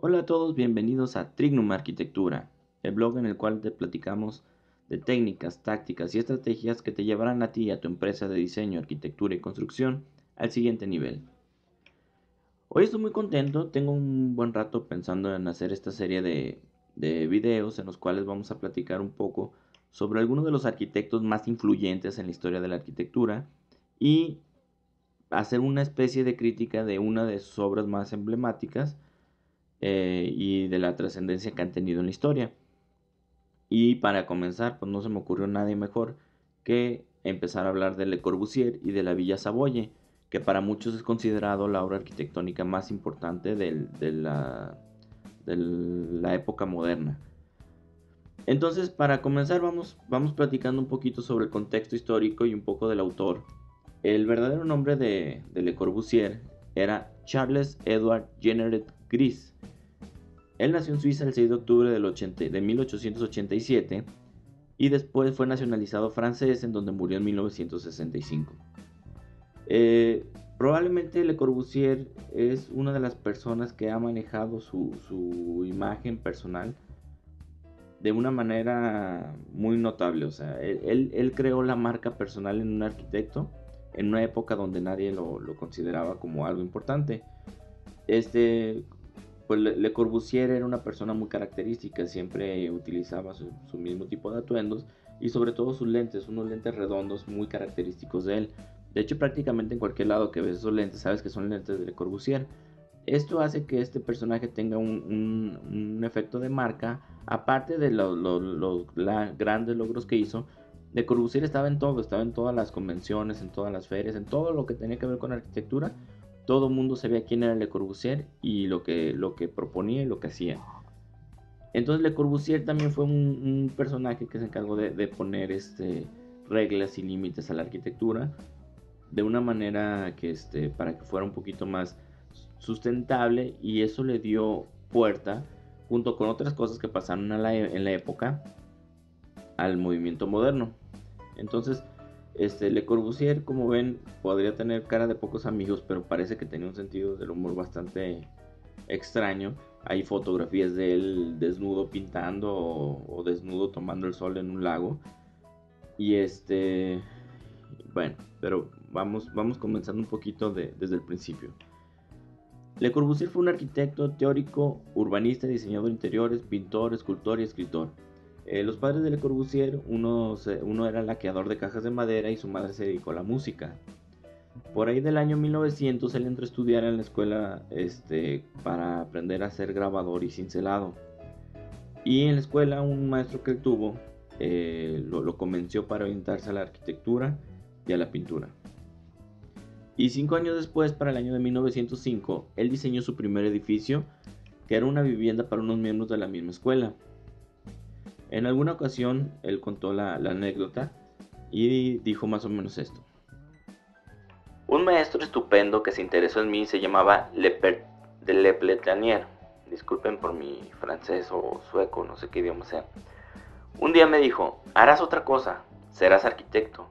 Hola a todos, bienvenidos a Trignum Arquitectura, el blog en el cual te platicamos de técnicas, tácticas y estrategias que te llevarán a ti y a tu empresa de diseño, arquitectura y construcción al siguiente nivel. Hoy estoy muy contento, tengo un buen rato pensando en hacer esta serie de videos en los cuales vamos a platicar un poco sobre algunos de los arquitectos más influyentes en la historia de la arquitectura y hacer una especie de crítica de una de sus obras más emblemáticas y de la trascendencia que han tenido en la historia. Y para comenzar, pues no se me ocurrió nadie mejor que empezar a hablar de Le Corbusier y de la Villa Savoye, que para muchos es considerado la obra arquitectónica más importante de la época moderna. Entonces, para comenzar, vamos platicando un poquito sobre el contexto histórico y un poco del autor. El verdadero nombre de Le Corbusier era Charles Edward Jenneret Gris. Él nació en Suiza el 6 de octubre de 1887 y después fue nacionalizado francés, en donde murió en 1965. Eh, Probablemente Le Corbusier es una de las personas que ha manejado su imagen personal de una manera muy notable. O sea, él creó la marca personal en un arquitecto en una época donde nadie lo consideraba como algo importante. Este, pues Le Corbusier era una persona muy característica, siempre utilizaba su mismo tipo de atuendos y sobre todo sus lentes, unos lentes redondos muy característicos de él. De hecho, prácticamente en cualquier lado que ves esos lentes, sabes que son lentes de Le Corbusier. Esto hace que este personaje tenga un efecto de marca, aparte de los grandes logros que hizo. Le Corbusier estaba en todo, estaba en todas las convenciones, en todas las ferias, en todo lo que tenía que ver con arquitectura. Todo el mundo sabía quién era Le Corbusier y lo que proponía y lo que hacía. Entonces Le Corbusier también fue un personaje que se encargó de poner reglas y límites a la arquitectura de una manera que para que fuera un poquito más sustentable, y eso le dio puerta, junto con otras cosas que pasaron en la época, al movimiento moderno. Entonces, Le Corbusier, como ven, podría tener cara de pocos amigos, pero parece que tenía un sentido del humor bastante extraño. Hay fotografías de él desnudo pintando o desnudo tomando el sol en un lago. Y bueno, pero vamos comenzando un poquito desde el principio. Le Corbusier fue un arquitecto, teórico, urbanista, diseñador de interiores, pintor, escultor y escritor. Los padres de Le Corbusier, uno era laqueador de cajas de madera y su madre se dedicó a la música. Por ahí del año 1900 él entró a estudiar en la escuela para aprender a ser grabador y cincelado. Y en la escuela un maestro que él tuvo lo convenció para orientarse a la arquitectura y a la pintura. Y 5 años después, para el año de 1905, él diseñó su primer edificio, que era una vivienda para unos miembros de la misma escuela. En alguna ocasión, él contó la anécdota y dijo más o menos esto. Un maestro estupendo que se interesó en mí se llamaba Le Pletanier. Disculpen por mi francés o sueco, no sé qué idioma sea. Un día me dijo, harás otra cosa, serás arquitecto.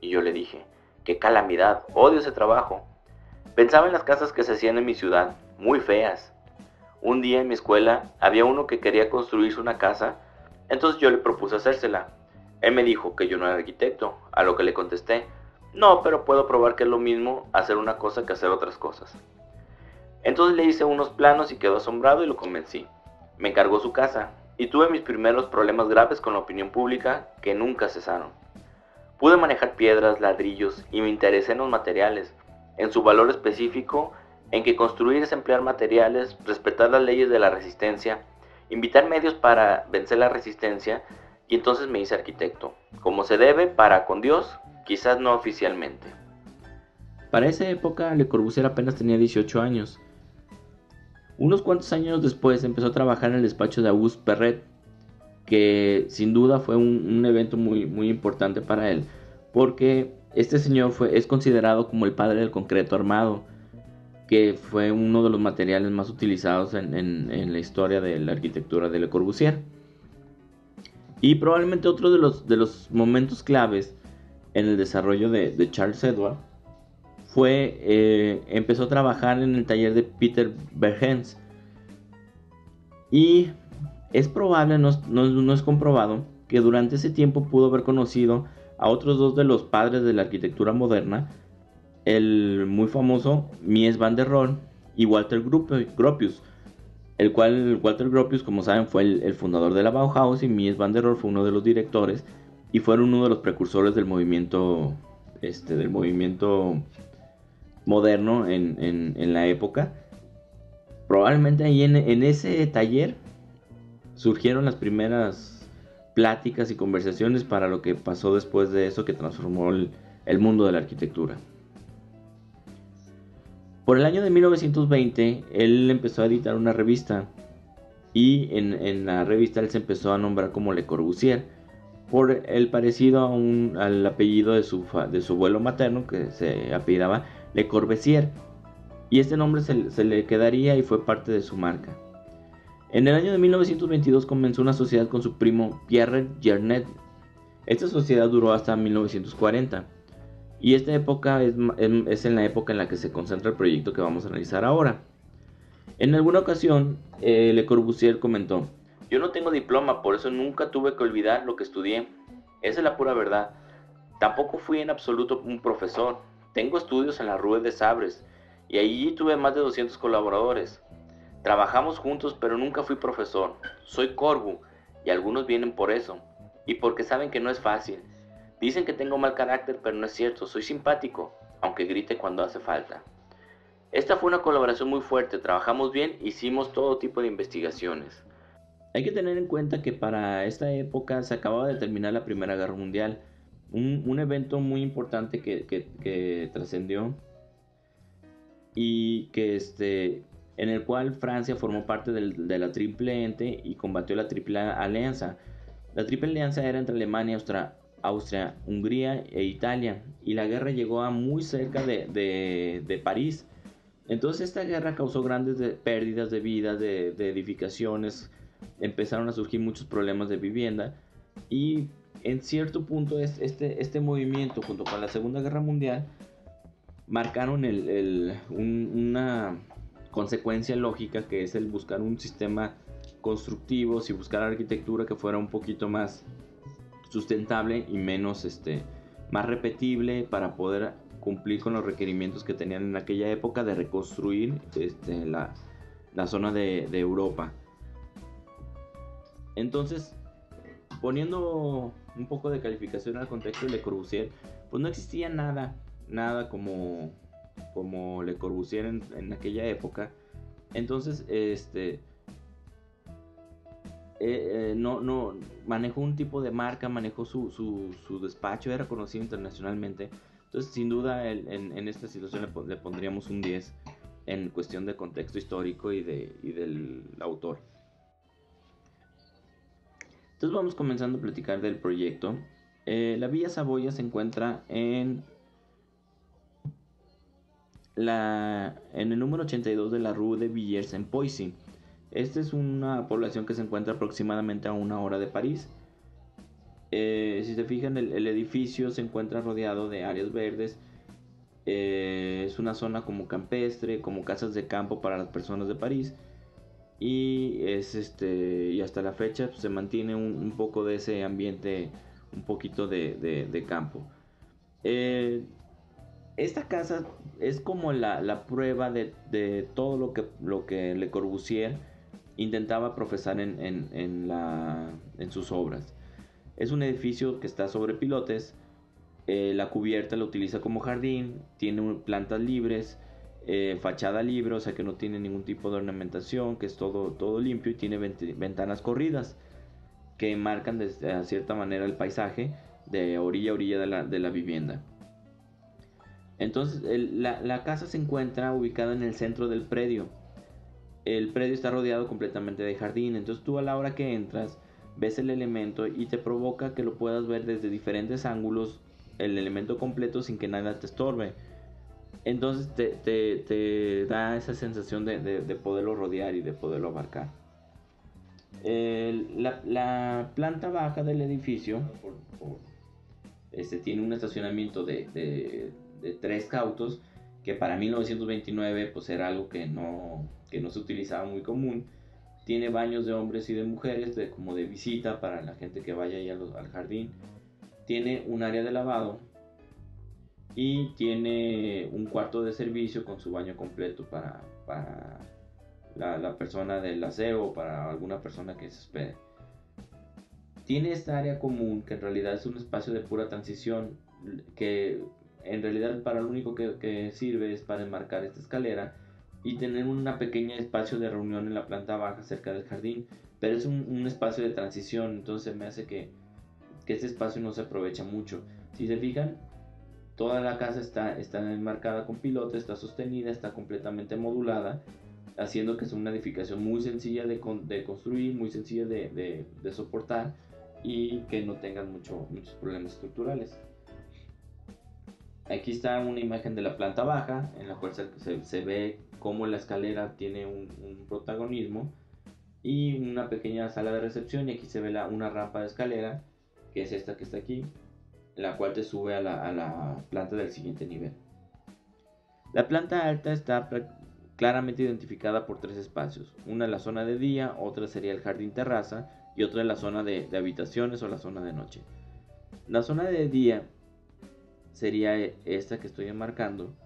Y yo le dije, qué calamidad, odio ese trabajo. Pensaba en las casas que se hacían en mi ciudad, muy feas. Un día en mi escuela había uno que quería construirse una casa, entonces yo le propuse hacérsela. Él me dijo que yo no era arquitecto, a lo que le contesté, no, pero puedo probar que es lo mismo hacer una cosa que hacer otras cosas. Entonces le hice unos planos y quedó asombrado y lo convencí. Me encargó su casa y tuve mis primeros problemas graves con la opinión pública que nunca cesaron. Pude manejar piedras, ladrillos y me interesé en los materiales, en su valor específico, en que construir es emplear materiales, respetar las leyes de la resistencia, invitar medios para vencer la resistencia, y entonces me hice arquitecto, como se debe, para con Dios, quizás no oficialmente. Para esa época, Le Corbusier apenas tenía 18 años. Unos cuantos años después empezó a trabajar en el despacho de Auguste Perret, que sin duda fue un evento muy importante para él, porque este señor es considerado como el padre del concreto armado, que fue uno de los materiales más utilizados en la historia de la arquitectura de Le Corbusier. Y probablemente otro de los momentos claves en el desarrollo de Charles Edward empezó a trabajar en el taller de Peter Verheens. Y es probable, no es comprobado, que durante ese tiempo pudo haber conocido a otros dos de los padres de la arquitectura moderna, el muy famoso Mies van der Rohe y Walter Gropius, el cual Walter Gropius, como saben, fue el fundador de la Bauhaus, y Mies van der Rohe fue uno de los directores y fueron uno de los precursores del movimiento moderno en la época. Probablemente ahí en ese taller surgieron las primeras pláticas y conversaciones para lo que pasó después de eso, que transformó el mundo de la arquitectura. Por el año de 1920, él empezó a editar una revista, y en la revista él se empezó a nombrar como Le Corbusier, por el parecido al apellido de su abuelo materno, que se apellidaba Le Corbusier, y este nombre se le quedaría y fue parte de su marca. En el año de 1922 comenzó una sociedad con su primo Pierre Gernet. Esta sociedad duró hasta 1940, y esta época es en la época en la que se concentra el proyecto que vamos a analizar ahora. En alguna ocasión, Le Corbusier comentó: "Yo no tengo diploma, por eso nunca tuve que olvidar lo que estudié. Esa es la pura verdad. Tampoco fui en absoluto un profesor. Tengo estudios en la Rue des Sabres, y allí tuve más de 200 colaboradores. Trabajamos juntos, pero nunca fui profesor. Soy Corbu, y algunos vienen por eso, y porque saben que no es fácil. Dicen que tengo mal carácter, pero no es cierto. Soy simpático, aunque grite cuando hace falta. Esta fue una colaboración muy fuerte, trabajamos bien, hicimos todo tipo de investigaciones". Hay que tener en cuenta que para esta época se acababa de terminar la Primera Guerra Mundial, un evento muy importante que trascendió, y en el cual Francia formó parte de la Triple Ente y combatió la Triple Alianza. La Triple Alianza era entre Alemania, Austria, Hungría e Italia, y la guerra llegó a muy cerca de París. Entonces esta guerra causó grandes pérdidas de vidas, de edificaciones, empezaron a surgir muchos problemas de vivienda, y en cierto punto este movimiento junto con la Segunda Guerra Mundial marcaron una consecuencia lógica, que es el buscar un sistema constructivo, y buscar arquitectura que fuera un poquito más sustentable y más repetible, para poder cumplir con los requerimientos que tenían en aquella época de reconstruir la zona de Europa. Entonces, poniendo un poco de calificación al contexto de Le Corbusier, pues no existía nada como Le Corbusier en aquella época. Entonces, no manejó un tipo de marca, manejó su despacho, era conocido internacionalmente. Entonces, sin duda, en esta situación le pondríamos un 10 en cuestión de contexto histórico y del autor. Entonces vamos comenzando a platicar del proyecto. La Villa Savoya se encuentra en el número 82 de la Rue de Villers-en-Poissy. Esta es una población que se encuentra aproximadamente a 1 hora de París. Si se fijan, el edificio se encuentra rodeado de áreas verdes. Es una zona como campestre, como casas de campo para las personas de París. Y y hasta la fecha pues, se mantiene un poco de ese ambiente, un poquito de campo. Esta casa es como la prueba de todo lo que Le Corbusier intentaba profesar en sus obras. Es un edificio que está sobre pilotes. La cubierta la utiliza como jardín, tiene plantas libres, fachada libre, o sea que no tiene ningún tipo de ornamentación, que es todo limpio, y tiene ventanas corridas que marcan de cierta manera el paisaje de orilla a orilla de la vivienda. Entonces la casa se encuentra ubicada en el centro del predio. El predio está rodeado completamente de jardín, entonces tú a la hora que entras ves el elemento y te provoca que lo puedas ver desde diferentes ángulos, el elemento completo, sin que nada te estorbe. Entonces te da esa sensación de poderlo rodear y de poderlo abarcar. La planta baja del edificio tiene un estacionamiento de 3 autos, que para 1929 pues era algo que no se utilizaba muy común. Tiene baños de hombres y de mujeres, como de visita para la gente que vaya ahí al jardín. Tiene un área de lavado y tiene un cuarto de servicio con su baño completo para la persona del aseo o para alguna persona que se hospede. Tiene esta área común que en realidad es un espacio de pura transición, que en realidad para lo único que sirve es para enmarcar esta escalera y tener un pequeño espacio de reunión en la planta baja cerca del jardín, pero es un espacio de transición, entonces me hace que este espacio no se aprovecha mucho. Si se fijan, toda la casa está enmarcada con pilotes, está sostenida, está completamente modulada, haciendo que sea una edificación muy sencilla de construir, muy sencilla de soportar y que no tengan muchos problemas estructurales. Aquí está una imagen de la planta baja, en la cual se ve cómo la escalera tiene un protagonismo y una pequeña sala de recepción, y aquí se ve una rampa de escalera, que es esta que está aquí, la cual te sube a la planta del siguiente nivel. La planta alta está claramente identificada por tres espacios: una en la zona de día, otra sería el jardín terraza y otra en la zona de habitaciones o la zona de noche. La zona de día sería esta que estoy enmarcando,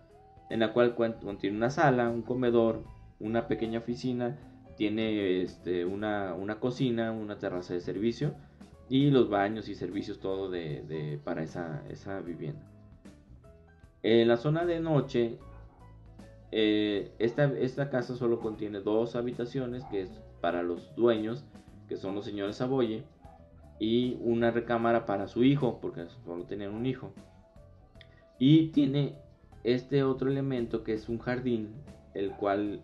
en la cual contiene una sala, un comedor, una pequeña oficina, tiene una cocina, una terraza de servicio y los baños y servicios, todo para esa vivienda. En la zona de noche, esta casa solo contiene dos habitaciones, que es para los dueños, que son los señores Saboye, y una recámara para su hijo, porque solo tenían un hijo. Y tiene este otro elemento que es un jardín, el cual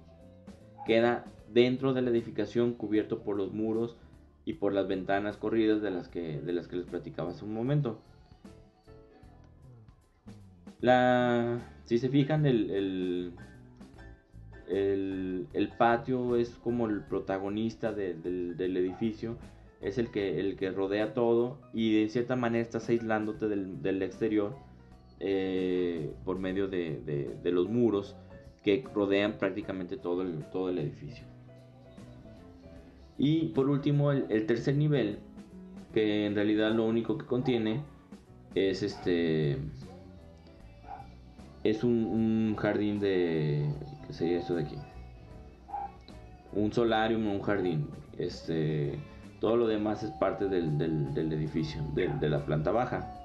queda dentro de la edificación, cubierto por los muros y por las ventanas corridas de las que les platicaba hace un momento. Si se fijan, el patio es como el protagonista del edificio, es el que rodea todo y de cierta manera estás aislándote del exterior por medio de los muros que rodean prácticamente todo el edificio. Y por último, el tercer nivel, que en realidad lo único que contiene es es un jardín ¿qué sería esto de aquí? Un solarium o un jardín. Todo lo demás es parte del edificio, de la planta baja.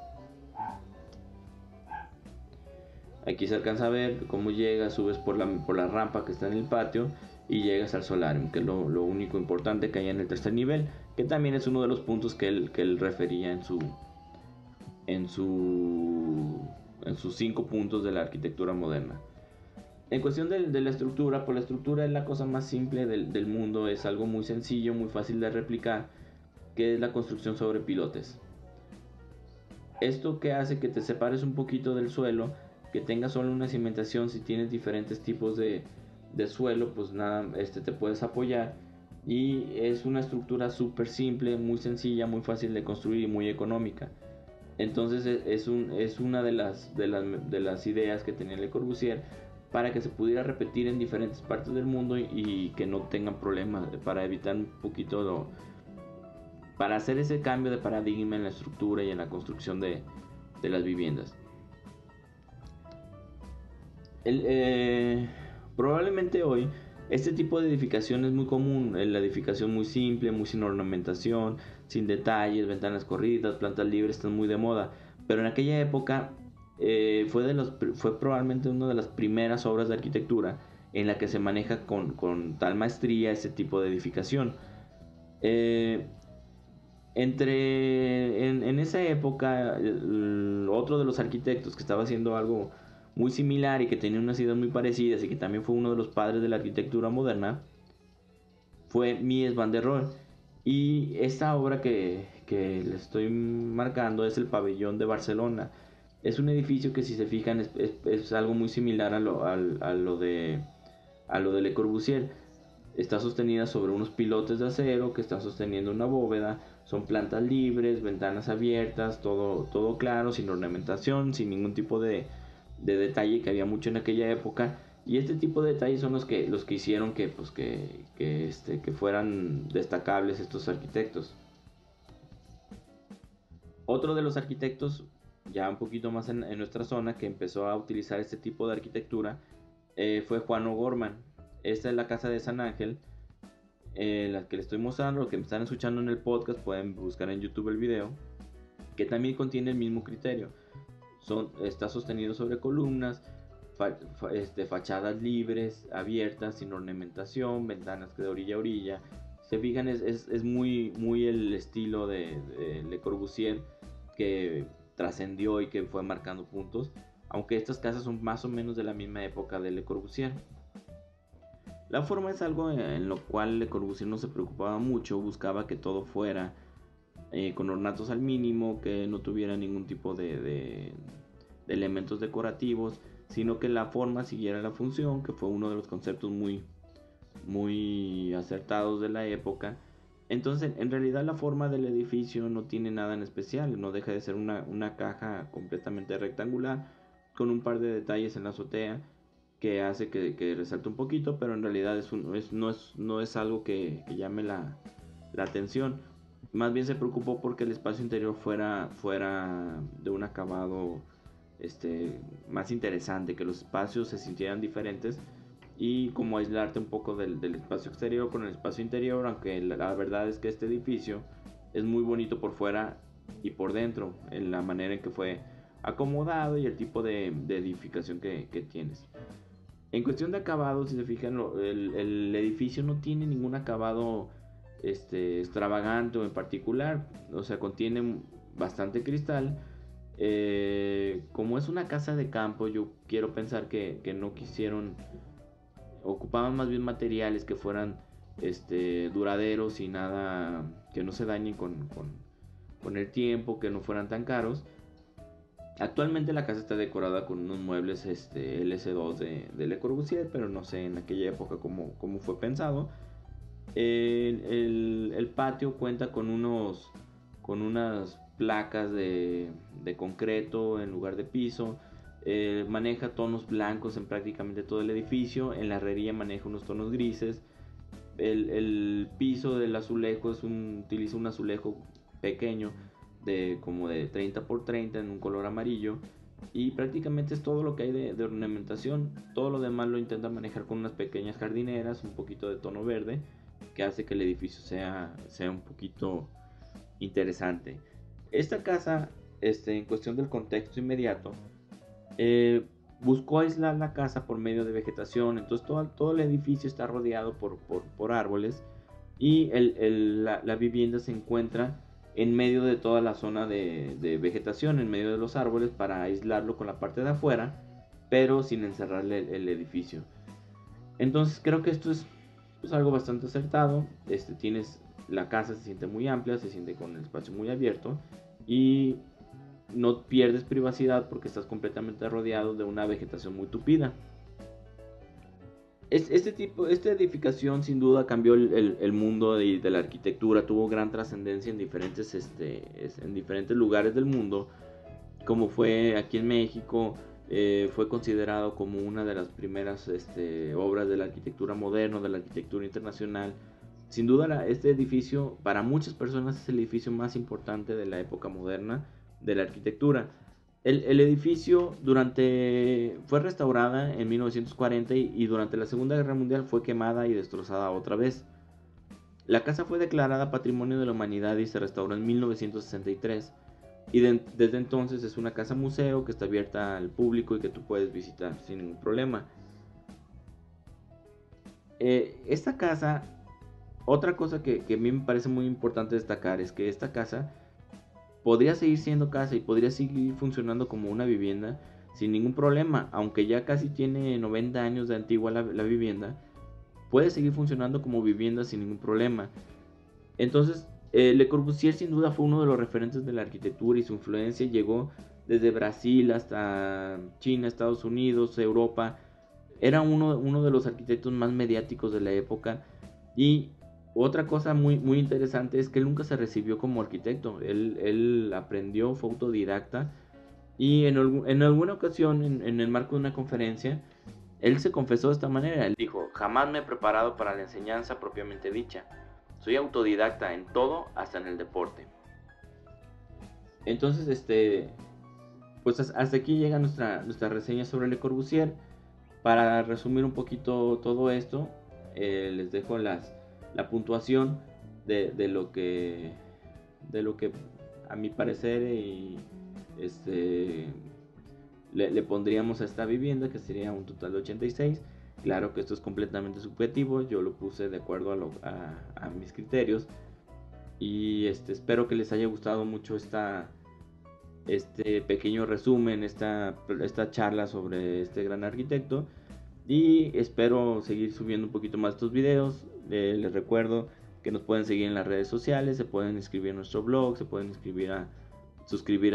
Aquí se alcanza a ver cómo llegas, subes por la rampa que está en el patio y llegas al solarium, que es lo único importante que hay en el tercer nivel, que también es uno de los puntos que él refería en sus 5 puntos de la arquitectura moderna. En cuestión de la estructura, pues la estructura es la cosa más simple del mundo, es algo muy sencillo, muy fácil de replicar, que es la construcción sobre pilotes. Esto que hace que te separes un poquito del suelo, que tengas solo una cimentación. Si tienes diferentes tipos de suelo, pues nada, te puedes apoyar, y es una estructura súper simple, muy sencilla, muy fácil de construir y muy económica. Entonces es una de las ideas que tenía Le Corbusier para que se pudiera repetir en diferentes partes del mundo y que no tengan problemas, para evitar un poquito para hacer ese cambio de paradigma en la estructura y en la construcción de las viviendas. Probablemente hoy este tipo de edificación es muy común, la edificación muy simple, muy sin ornamentación, sin detalles, ventanas corridas, plantas libres, están muy de moda, pero en aquella época fue probablemente una de las primeras obras de arquitectura en la que se maneja con tal maestría ese tipo de edificación. En esa época, otro de los arquitectos que estaba haciendo algo muy similar y que tenía unas ideas muy parecidas y que también fue uno de los padres de la arquitectura moderna fue Mies van der Rohe. Y esta obra que les estoy marcando es el Pabellón de Barcelona. Es un edificio que, si se fijan, es algo muy similar a lo de Le Corbusier. Está sostenida sobre unos pilotes de acero que están sosteniendo una bóveda. Son plantas libres, ventanas abiertas, todo claro, sin ornamentación, sin ningún tipo de detalle que había mucho en aquella época. Y este tipo de detalles son los que hicieron que fueran destacables estos arquitectos. Otro de los arquitectos, ya un poquito más en nuestra zona, que empezó a utilizar este tipo de arquitectura, fue Juan O'Gorman. Esta es la casa de San Ángel, la que les estoy mostrando. Los que me están escuchando en el podcast pueden buscar en YouTube el video, que también contiene el mismo criterio. Está sostenido sobre columnas, fachadas libres, abiertas, sin ornamentación, ventanas de orilla a orilla. Se fijan, es muy el estilo de Le Corbusier, que trascendió y que fue marcando puntos, aunque estas casas son más o menos de la misma época de Le Corbusier. La forma es algo en lo cual Le Corbusier no se preocupaba mucho, buscaba que todo fuera con ornatos al mínimo, que no tuviera ningún tipo de elementos decorativos, sino que la forma siguiera la función, que fue uno de los conceptos muy acertados de la época. Entonces, en realidad la forma del edificio no tiene nada en especial, no deja de ser una caja completamente rectangular, con un par de detalles en la azotea que hace que resalte un poquito, pero en realidad no es algo que llame la atención. Más bien se preocupó porque el espacio interior fuera de un acabado más interesante, que los espacios se sintieran diferentes, y como aislarte un poco del espacio exterior con el espacio interior, aunque la verdad es que este edificio es muy bonito por fuera y por dentro, en la manera en que fue acomodado y el tipo de edificación que tienes. En cuestión de acabado, si se fijan, el edificio no tiene ningún acabado extravagante o en particular, o sea, contiene bastante cristal. Como es una casa de campo, yo quiero pensar que no quisieron, ocupaban más bien materiales que fueran duraderos y nada, que no se dañen con el tiempo, que no fueran tan caros. Actualmente la casa está decorada con unos muebles LC2 de Le Corbusier, pero no sé en aquella época cómo fue pensado. El patio cuenta con unas placas de concreto en lugar de piso. Maneja tonos blancos en prácticamente todo el edificio. En la herrería maneja unos tonos grises. El piso del azulejo utiliza un azulejo pequeño como de 30 por 30 en un color amarillo, y prácticamente es todo lo que hay de ornamentación. Todo lo demás lo intenta manejar con unas pequeñas jardineras, un poquito de tono verde, que hace que el edificio sea un poquito interesante. Esta casa, en cuestión del contexto inmediato, buscó aislar la casa por medio de vegetación. Entonces todo el edificio está rodeado por árboles, y la vivienda se encuentra en medio de toda la zona de vegetación, en medio de los árboles, para aislarlo con la parte de afuera, pero sin encerrarle el edificio. Entonces creo que esto es pues algo bastante acertado. La casa se siente muy amplia, se siente con el espacio muy abierto, y no pierdes privacidad porque estás completamente rodeado de una vegetación muy tupida. Esta edificación sin duda cambió el mundo de la arquitectura, tuvo gran trascendencia en diferentes lugares del mundo, como fue aquí en México. Fue considerado como una de las primeras obras de la arquitectura moderna, de la arquitectura internacional. Sin duda este edificio para muchas personas es el edificio más importante de la época moderna de la arquitectura. El edificio fue restaurada en 1940, y durante la Segunda Guerra Mundial fue quemada y destrozada otra vez. La casa fue declarada Patrimonio de la Humanidad y se restauró en 1963. Y desde entonces es una casa museo que está abierta al público y que tú puedes visitar sin ningún problema. Esta casa, otra cosa que a mí me parece muy importante destacar, es que esta casa podría seguir siendo casa y podría seguir funcionando como una vivienda sin ningún problema. Aunque ya casi tiene 90 años de antigua la vivienda, puede seguir funcionando como vivienda sin ningún problema. Entonces, Le Corbusier sin duda fue uno de los referentes de la arquitectura, y su influencia llegó desde Brasil hasta China, Estados Unidos, Europa. Era uno de los arquitectos más mediáticos de la época. Y otra cosa muy interesante es que él nunca se recibió como arquitecto. Él aprendió, fue autodidacta, y en alguna ocasión, en el marco de una conferencia, Él se confesó de esta manera, él dijo: jamás me he preparado para la enseñanza propiamente dicha. Soy autodidacta en todo, hasta en el deporte. Entonces, pues hasta aquí llega nuestra reseña sobre Le Corbusier. Para resumir un poquito todo esto, les dejo la puntuación de lo que a mi parecer le pondríamos a esta vivienda, que sería un total de 86. Claro que esto es completamente subjetivo, yo lo puse de acuerdo a mis criterios. Y espero que les haya gustado mucho este pequeño resumen, esta charla sobre este gran arquitecto. Y espero seguir subiendo un poquito más estos videos. Les recuerdo que nos pueden seguir en las redes sociales, se pueden inscribir a nuestro blog, se pueden suscribir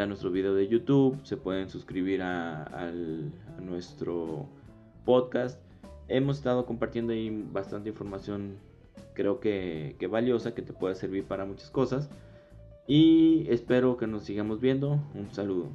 a nuestro video de YouTube, se pueden suscribir a nuestro podcast. Hemos estado compartiendo ahí bastante información, creo que valiosa, que te puede servir para muchas cosas. Y espero que nos sigamos viendo. Un saludo.